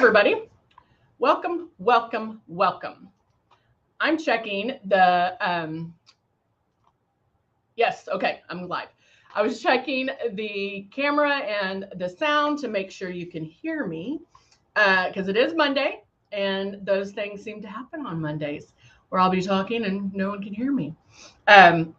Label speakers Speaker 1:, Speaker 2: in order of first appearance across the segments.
Speaker 1: everybody. Welcome, welcome, welcome. I'm checking the, yes, okay, I'm live. I was checking the camera and the sound to make sure you can hear me because it is Monday and those things seem to happen on Mondays where I'll be talking and no one can hear me. And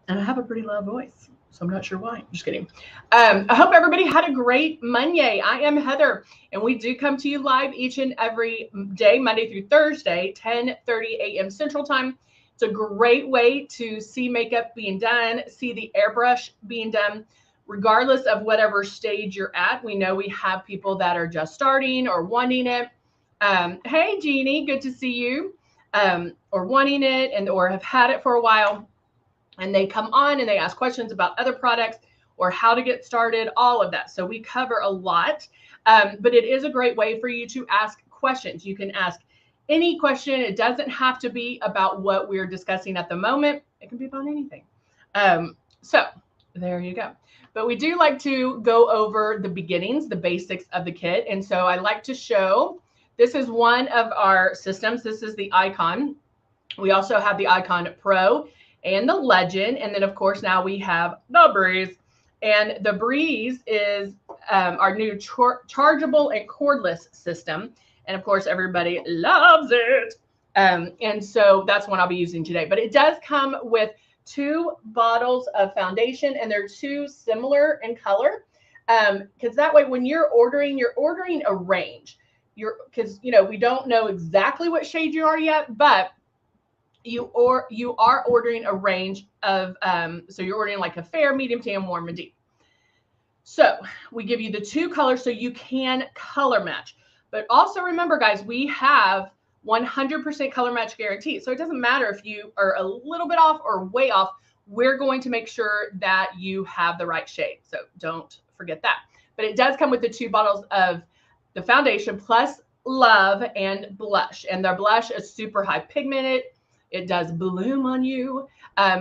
Speaker 1: I have a pretty loud voice, so I'm not sure why. Just kidding. I hope everybody had a great Monday. I am Heather, and we do come to you live each and every day, Monday through Thursday, 10:30 a.m. Central Time. It's a great way to see makeup being done, see the airbrush being done, regardless of whatever stage you're at. We know we have people that are just starting or wanting it. Hey, Jeannie, good to see you. Or wanting it or have had it for a while. And they come on and they ask questions about other products or how to get started, all of that. So we cover a lot, but it is a great way for you to ask questions. You can ask any question. It doesn't have to be about what we're discussing at the moment. It can be about anything. So there you go. But we do like to go over the beginnings, the basics of the kit. And so I like to show, this is one of our systems. This is the Icon. We also have the Icon Pro and the Legend. And then, of course, now we have the Breeze. And the Breeze is our new chargeable and cordless system. And, of course, everybody loves it. And so that's one I'll be using today. But it does come with 2 bottles of foundation, and they're 2 similar in color. Because that way, when you're ordering a range. Because, we don't know exactly what shade you are yet, but you are ordering a range of, so you're ordering like a fair, medium, tan, warm, and deep. So we give you the 2 colors so you can color match. But also remember, guys, we have 100% color match guarantee. So it doesn't matter if you are a little bit off or way off. We're going to make sure that you have the right shade. So don't forget that. But it does come with the 2 bottles of the foundation plus Love and blush. And the blush is super high pigmented. It does bloom on you,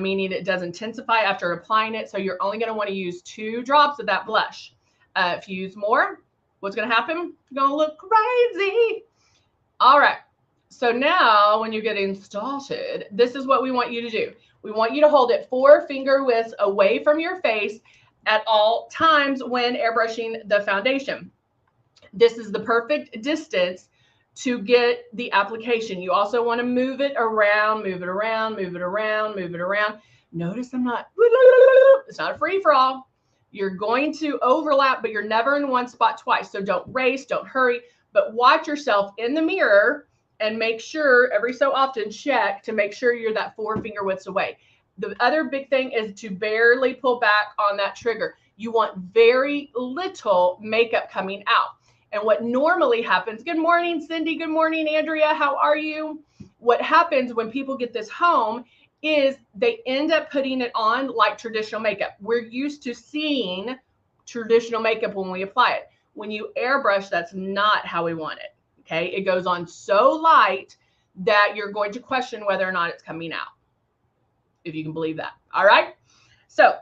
Speaker 1: meaning it does intensify after applying it. So you're only going to want to use 2 drops of that blush. If you use more, what's going to happen? You're going to look crazy. All right. So now when you're getting started, this is what we want you to do. We want you to hold it 4 finger widths away from your face at all times when airbrushing the foundation. This is the perfect distance to get the application. You also want to move it around, move it around, move it around, move it around. Notice it's not a free-for-all. You're going to overlap, but you're never in one spot twice. So don't race, don't hurry, but watch yourself in the mirror and make sure every so often check to make sure you're that 4 finger widths away. The other big thing is to barely pull back on that trigger. You want very little makeup coming out. And what normally happens, good morning, Cindy. Good morning, Andrea. How are you? What happens when people get this home is they end up putting it on like traditional makeup. We're used to seeing traditional makeup when we apply it. When you airbrush, that's not how we want it. Okay. It goes on so light that you're going to question whether or not it's coming out, if you can believe that. All right. So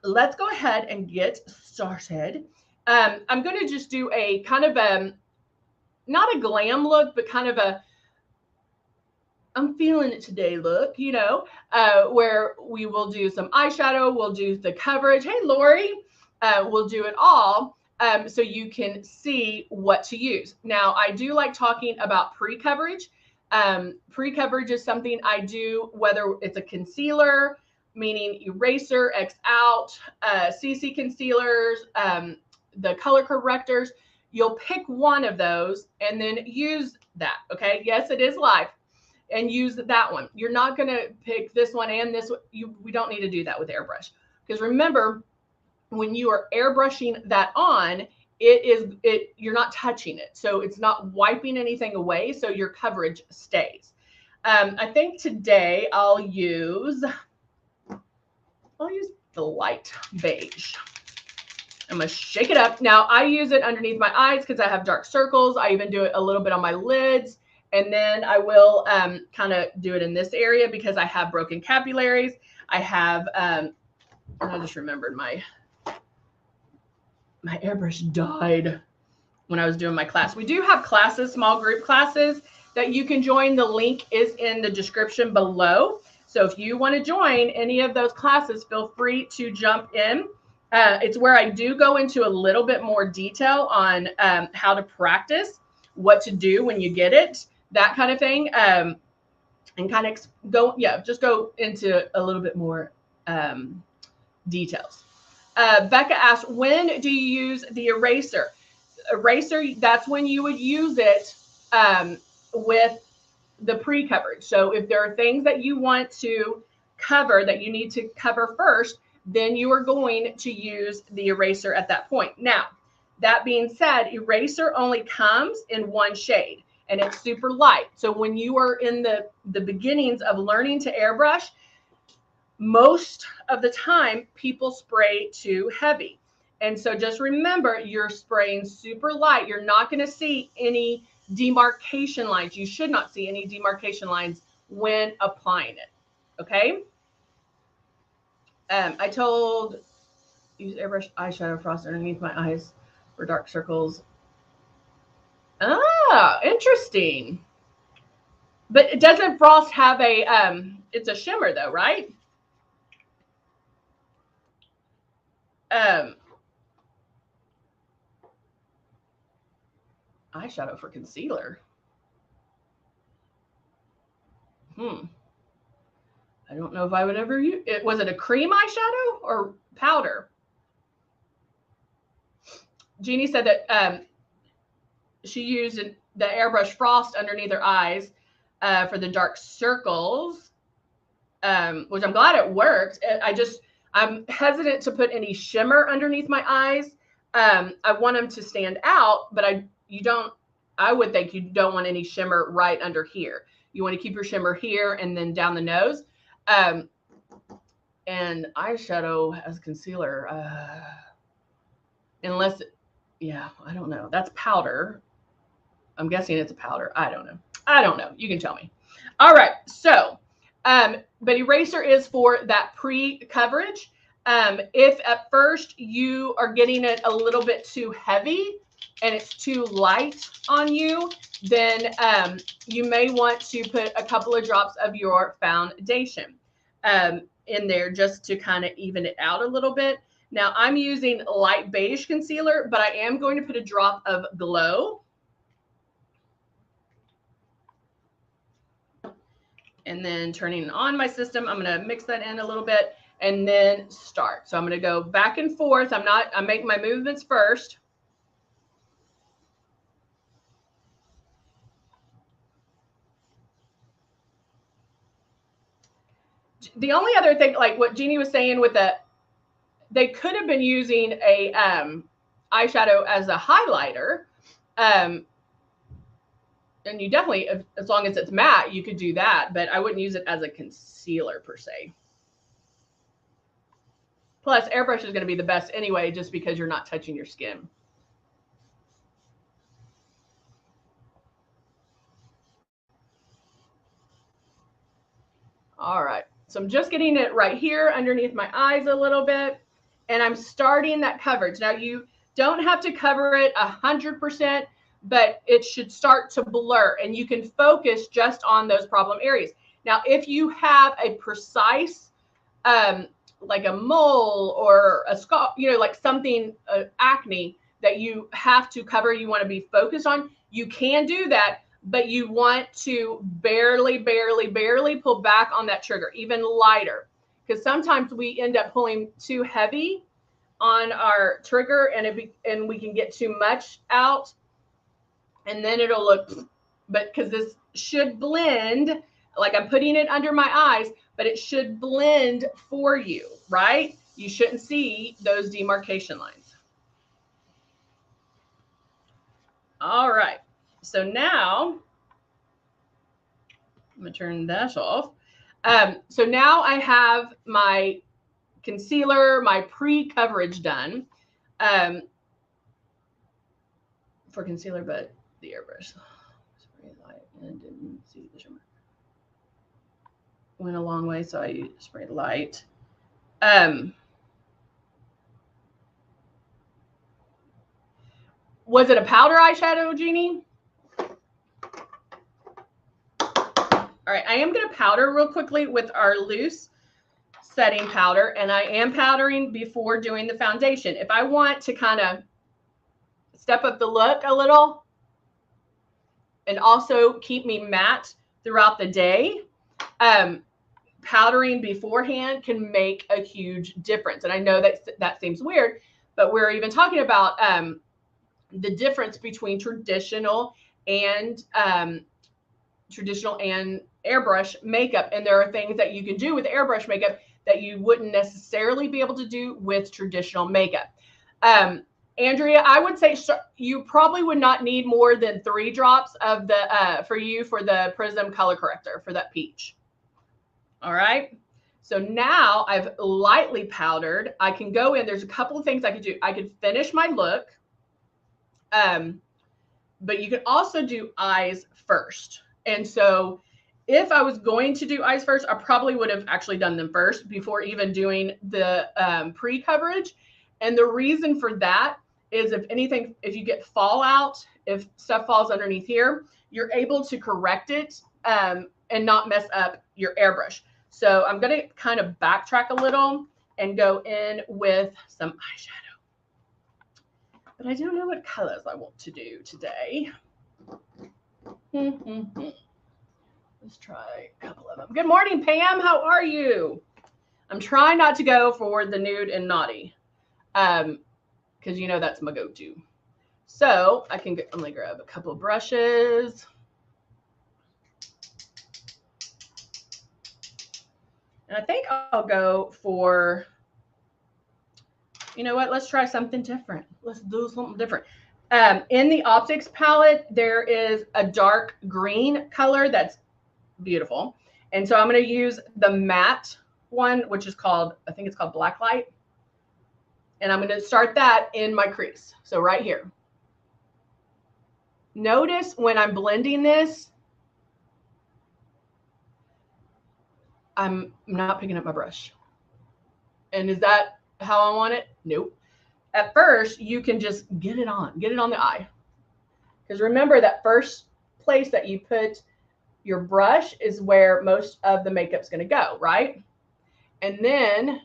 Speaker 1: let's go ahead and get started. I'm going to just do a kind of a, not a glam look, but kind of a, I'm feeling it today look, where we will do some eyeshadow. We'll do the coverage. Hey, Lori, we'll do it all so you can see what to use. Now, I do like talking about pre-coverage. Pre-coverage is something I do, whether it's a concealer, meaning eraser, X out, CC concealers, the color correctors. You'll pick one of those and then use that. Okay. Yes, it is live, and use that one. You're not going to pick this one and this one. We don't need to do that with airbrush, because remember, when you are airbrushing that on, you're not touching it. So it's not wiping anything away. So your coverage stays. I think today I'll use the light beige. I'm going to shake it up. Now, I use it underneath my eyes because I have dark circles. I even do it a little bit on my lids. And then I will kind of do it in this area because I have broken capillaries. I have, and I just remembered my airbrush died. when I was doing my class. We do have classes, small group classes that you can join. The link is in the description below. So if you want to join any of those classes, feel free to jump in. It's where I do go into a little bit more detail on how to practice, what to do when you get it, that kind of thing. And kind of just go into a little bit more details. Becca asked, when do you use the eraser? Eraser, that's when you would use it with the pre-coverage. So if there are things that you want to cover that you need to cover first, then you are going to use the eraser at that point. Now, that being said, eraser only comes in one shade and it's super light. So when you are in the beginnings of learning to airbrush, most of the time people spray too heavy. And so just remember, you're spraying super light. You're not going to see any demarcation lines. You should not see any demarcation lines when applying it. Okay. I told use airbrush eyeshadow frost underneath my eyes for dark circles. Ah, interesting. But it doesn't frost have a it's a shimmer though, right? Eyeshadow for concealer. I don't know if I would ever use it. Was it a cream eyeshadow or powder? Jeannie said that she used the airbrush frost underneath her eyes for the dark circles, which I'm glad it worked. I'm hesitant to put any shimmer underneath my eyes. I want them to stand out, but I would think you don't want any shimmer right under here. You want to keep your shimmer here and then down the nose. And eyeshadow as concealer, unless, yeah, I don't know. That's powder. I'm guessing it's a powder. I don't know. You can tell me. All right. So, but eraser is for that pre-coverage. If at first you are getting it a little bit too heavy and it's too light on you, then you may want to put a couple of drops of your foundation in there just to kind of even it out a little bit. Now I'm using light beige concealer, but I am going to put a drop of Glow. And then turning on my system, I'm going to mix that in a little bit and then start. So I'm going to go back and forth. I'm making my movements first. The only other thing, like what Jeannie was saying with they could have been using a eyeshadow as a highlighter. And you definitely, as long as it's matte, you could do that, but I wouldn't use it as a concealer per se. Plus, airbrush is going to be the best anyway, just because you're not touching your skin. All right. So I'm just getting it right here underneath my eyes a little bit, and I'm starting that coverage. Now, you don't have to cover it 100%, but it should start to blur, and you can focus just on those problem areas. Now, if you have a precise, like a mole or a scar, like something, acne that you have to cover, you want to be focused on, you can do that. But you want to barely pull back on that trigger, even lighter, because sometimes we end up pulling too heavy on our trigger and we can get too much out, and then it'll look, but because this should blend, like I'm putting it under my eyes, but it should blend for you, right? You shouldn't see those demarcation lines. All right. So now I'm going to turn that off. So now I have my concealer, my pre-coverage done for concealer, but the airbrush. And didn't see the shimmer. Went a long way, so I sprayed light. Was it a powder eyeshadow, Jeannie? All right, I am going to powder real quickly with our loose setting powder, and I am powdering before doing the foundation. If I want to kind of step up the look a little and also keep me matte throughout the day, powdering beforehand can make a huge difference. And I know that seems weird, but we're even talking about the difference between traditional and airbrush makeup. And there are things that you can do with airbrush makeup that you wouldn't necessarily be able to do with traditional makeup. Andrea, I would say you probably would not need more than 3 drops of the for the Prism color corrector for that peach. All right. So now I've lightly powdered. I can go in. There's a couple of things I could do. I could finish my look. But you can also do eyes first. And so if I was going to do eyes first, I probably would have actually done them first before even doing the pre-coverage. And the reason for that is if you get fallout, if stuff falls underneath here, you're able to correct it and not mess up your airbrush. So I'm going to kind of backtrack a little and go in with some eyeshadow. But I don't know what colors I want to do today. Let's try a couple of them. Good morning, Pam. How are you? I'm trying not to go for the nude and naughty because you know that's my go-to. So I'm gonna grab a couple of brushes. And I think I'll go for, you know what? Let's try something different. Let's do something different. In the Optics palette, there is a dark green color that's beautiful. And so I'm going to use the matte one, which is called, I think it's called Blacklight. And I'm going to start that in my crease. So right here. Notice when I'm blending this, I'm not picking up my brush. And is that how I want it? Nope. At first, you can just get it on the eye. Because remember, that first place that you put your brush is where most of the makeup's going to go, right? And then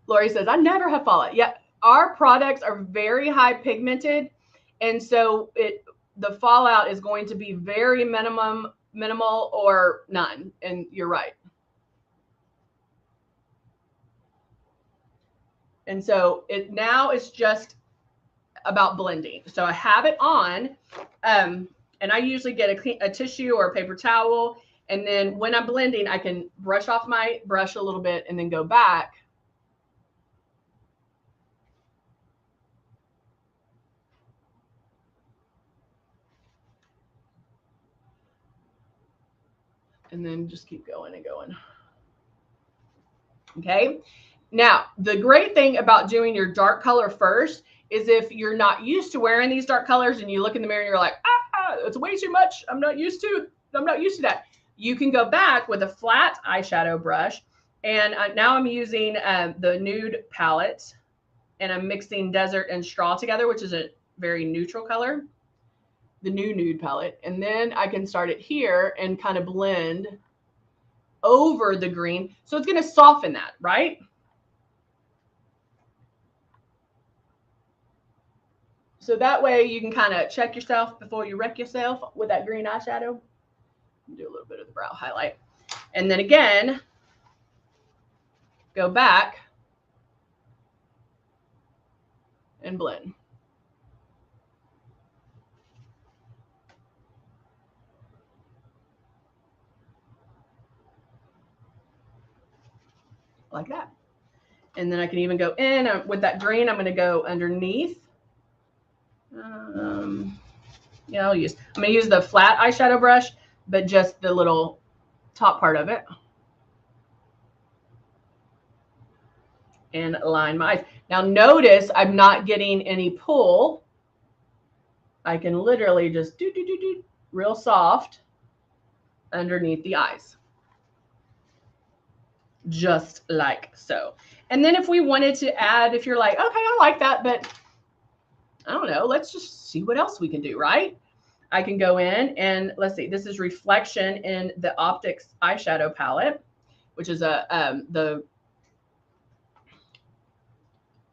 Speaker 1: Lori says, I never have fallout. Yeah, our products are very high pigmented. And so the fallout is going to be very minimal or none. And you're right. And so now it's just about blending. So I have it on, and I usually get a tissue or a paper towel. And then when I'm blending, I can brush off my brush a little bit and then go back. And then just keep going and going. Okay. Now, the great thing about doing your dark color first is if you're not used to wearing these dark colors and you look in the mirror and you're like, it's way too much. I'm not used to that. You can go back with a flat eyeshadow brush. And now I'm using the nude palette, and I'm mixing Desert and Straw together, which is a very neutral color, the new nude palette. And then I can start it here and kind of blend over the green. So it's going to soften that, right? So that way you can kind of check yourself before you wreck yourself with that green eyeshadow. Do a little bit of the brow highlight. And then again, go back and blend. Like that. And then I can even go in with that green. I'm going to go underneath. Yeah, I'm going to use the flat eyeshadow brush, but just the little top part of it. And line my eyes. Now notice I'm not getting any pull. I can literally just do real soft underneath the eyes. just like so. And then if we wanted to add, if you're like, okay, I like that, but I don't know, let's just see what else we can do, right? I can go in and let's see, this is Reflection in the Optics eyeshadow palette, which is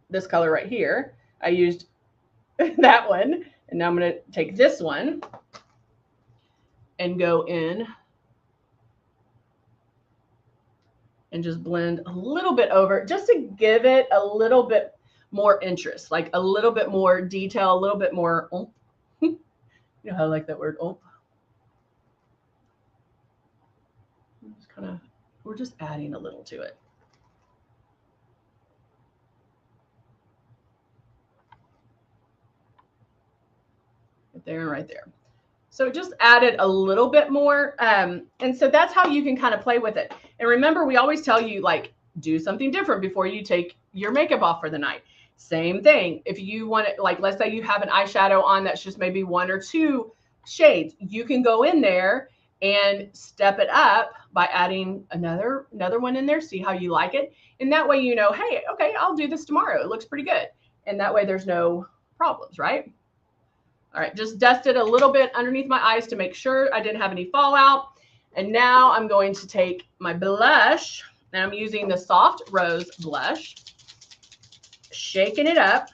Speaker 1: this color right here. I used that one, and now I'm going to take this one and go in and just blend a little bit over, just to give it a little bit more interest, like a little bit more detail, a little bit more oomph. You know how I like that word, oomph. Just kind of, we're just adding a little to it. Right there and right there. So it just added a little bit more. And so that's how you can kind of play with it. And remember, we always tell you, like, do something different before you take your makeup off for the night. Same thing. If you want it, like, let's say you have an eyeshadow on that's just maybe 1 or 2 shades, you can go in there and step it up by adding another one in there, see how you like it. And that way, you know, hey, okay, I'll do this tomorrow. It looks pretty good. And that way there's no problems, right? All right, just dusted a little bit underneath my eyes to make sure I didn't have any fallout. And now I'm going to take my blush, and I'm using the Soft Rose blush, shaking it up.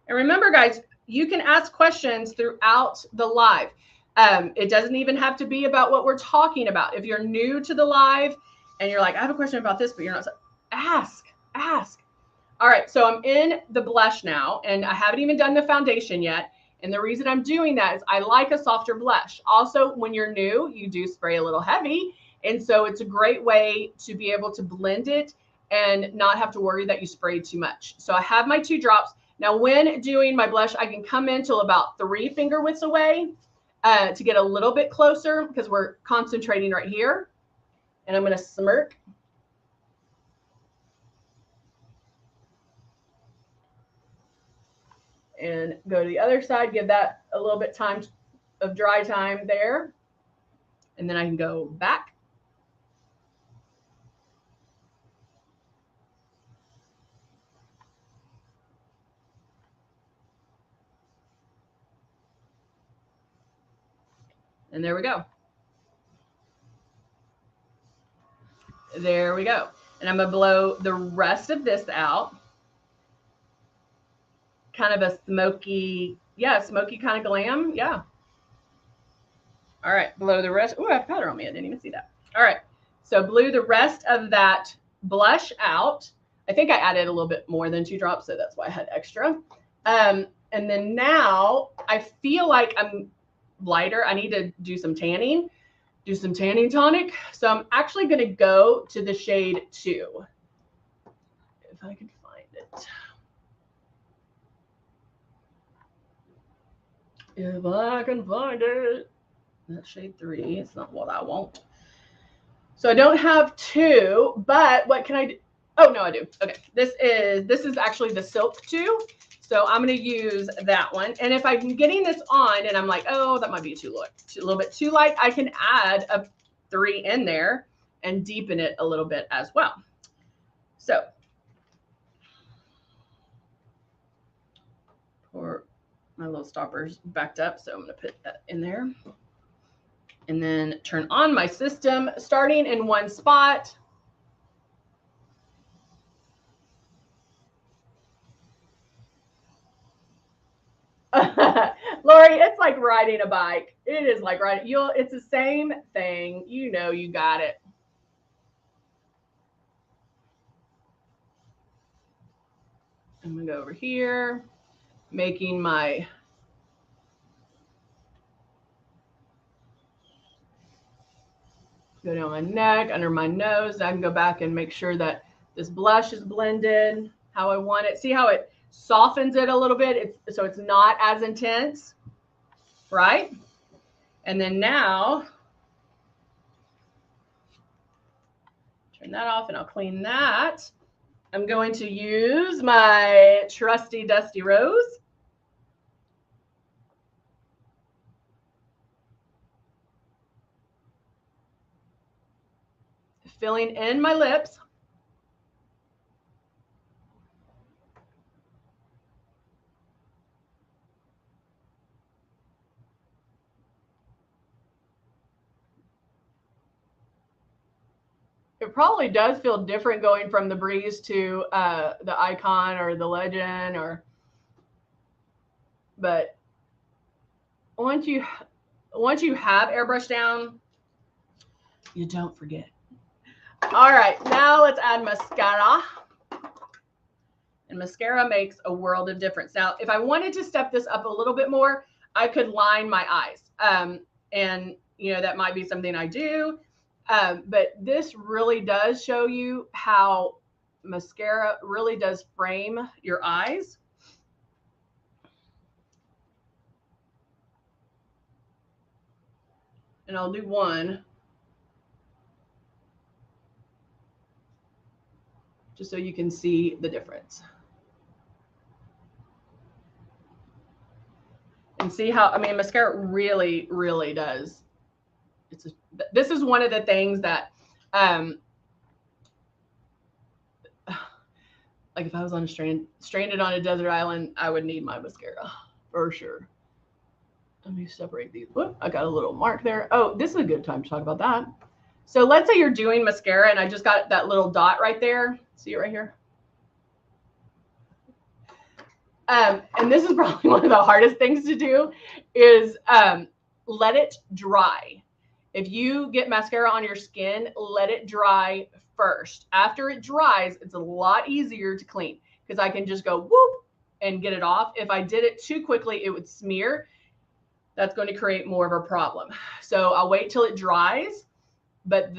Speaker 1: And remember, guys, you can ask questions throughout the live. It doesn't even have to be about what we're talking about. If you're new to the live and you're like, I have a question about this, but you're not, ask. All right, so I'm in the blush now, and I haven't even done the foundation yet. And the reason I'm doing that is I like a softer blush. Also, when you're new, you do spray a little heavy. And so it's a great way to be able to blend it and not have to worry that you sprayed too much. So I have my 2 drops. Now, when doing my blush, I can come in till about 3 finger widths away to get a little bit closer, because we're concentrating right here. And I'm going to smirk. And go to the other side, give that a little bit time of dry time there. And then I can go back. And there we go. There we go. And I'm going to blow the rest of this out. Kind of a smoky, smoky kind of glam. Yeah. All right, blow the rest. Oh, I have powder on me. I didn't even see that. All right, so blew the rest of that blush out. I think I added a little bit more than 2 drops, so that's why I had extra. And then now I feel like I'm lighter. I need to do some tanning, tonic. So I'm actually going to go to the shade 2. If I can find it. If I can find it. That's shade 3. It's not what I want. So I don't have 2, but what can I do? Oh, no, I do. Okay. This is actually the Silk 2. So I'm going to use that one. And if I'm getting this on and I'm like, oh, that might be a little bit too light, I can add a 3 in there and deepen it a little bit as well. So for my little stopper's backed up, so I'm going to put that in there. And then turn on my system, starting in one spot. Lori, it's like riding a bike. It is like riding. It's the same thing. You know, you got it. I'm gonna go over here, making my go down my neck, under my nose. I can go back and make sure that this blush is blended how I want it. See how it softens it a little bit? So it's not as intense, right? And then now, turn that off and I'll clean that. I'm going to use my trusty Dusty Rose. filling in my lips. It probably does feel different going from the Breeze to the Icon or the Legend, but once you have Airbrush down, you don't forget. All right, now let's add mascara. And mascara makes a world of difference. Now, if I wanted to step this up a little bit more, I could line my eyes. And, you know, that might be something I do. But this really does show you how mascara really does frame your eyes. And I'll do one just so you can see the difference. And see how, I mean, mascara really, really does. This is one of the things that, like if I was on stranded on a desert island, I would need my mascara for sure. Let me separate these. Whoop, I got a little mark there. Oh, this is a good time to talk about that. So let's say you're doing mascara and I just got that little dot right there. See it right here? And this is probably one of the hardest things to do is let it dry. If you get mascara on your skin, let it dry first. After it dries, it's a lot easier to clean because I can just go whoop and get it off. If I did it too quickly, it would smear. That's going to create more of a problem. So I'll wait till it dries, but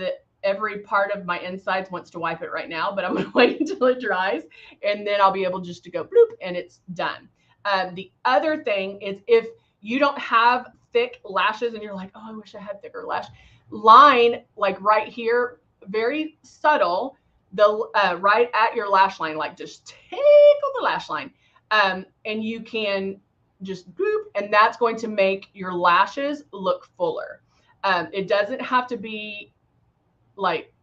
Speaker 1: every part of my insides wants to wipe it right now, but I'm going to wait until it dries and then I'll be able just to go bloop and it's done. The other thing is if you don't have thick lashes and you're like, oh, I wish I had thicker lash, line like right here, very subtle, the right at your lash line, like just tickle the lash line. And you can just boop, and that's going to make your lashes look fuller. It doesn't have to be like,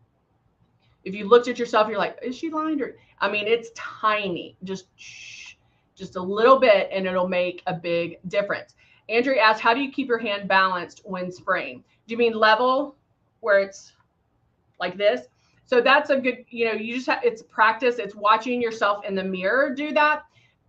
Speaker 1: if you looked at yourself, you're like, is she lined? Or, I mean, it's tiny, just a little bit, and it'll make a big difference. Andrea asked, how do you keep your hand balanced when spraying? Do you mean level where it's like this? So that's a good, you know, you just have, it's practice. It's watching yourself in the mirror do that,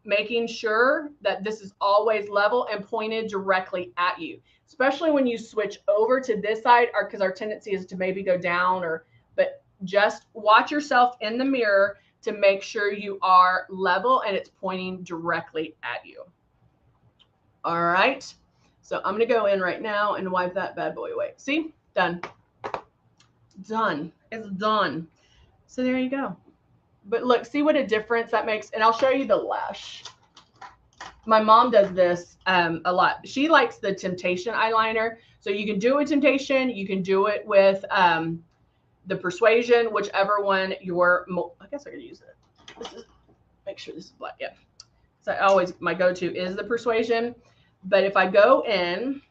Speaker 1: making sure that this is always level and pointed directly at you, especially when you switch over to this side, or because our tendency is to maybe go down, or, but just watch yourself in the mirror to make sure you are level and it's pointing directly at you. All right. So I'm going to go in right now and wipe that bad boy away. See, done. Done. It's done. So there you go. But look, see what a difference that makes. And I'll show you the lash. My mom does this a lot. She likes the Temptation eyeliner. So you can do it with Temptation. You can do it with the Persuasion, whichever one you're, I guess I could use it. This is, make sure this is black. Yeah. So I always, my go-to is the Persuasion. But if I go in,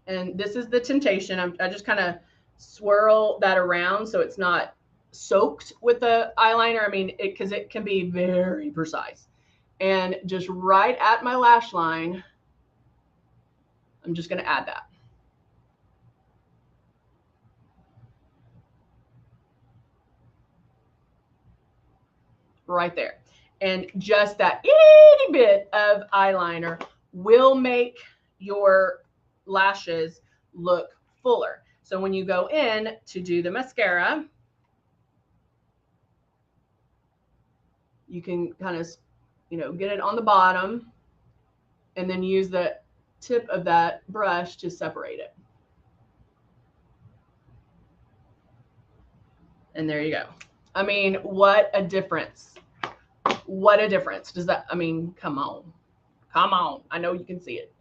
Speaker 1: and this is the Temptation, I just kind of swirl that around so it's not soaked with the eyeliner. I mean, because it can be very precise. And just right at my lash line, I'm just going to add that. Right there. And just that itty bit of eyeliner will make your lashes look fuller. So when you go in to do the mascara, you can kind of, you know, get it on the bottom and then use the tip of that brush to separate it. And there you go. I mean, what a difference. What a difference. Does that, I mean, come on. Come on. I know you can see it.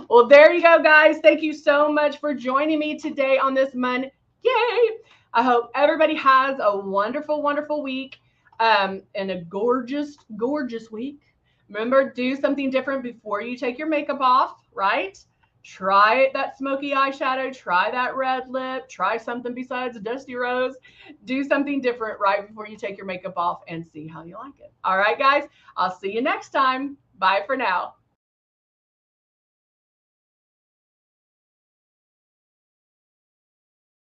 Speaker 1: Well, there you go, guys. Thank you so much for joining me today on this Monday. Yay! I hope everybody has a wonderful, wonderful week and a gorgeous, gorgeous week. Remember, do something different before you take your makeup off, right? Try that smoky eyeshadow, try that red lip, try something besides Dusty Rose. Do something different right before you take your makeup off and see how you like it. All right, guys, I'll see you next time. Bye for now.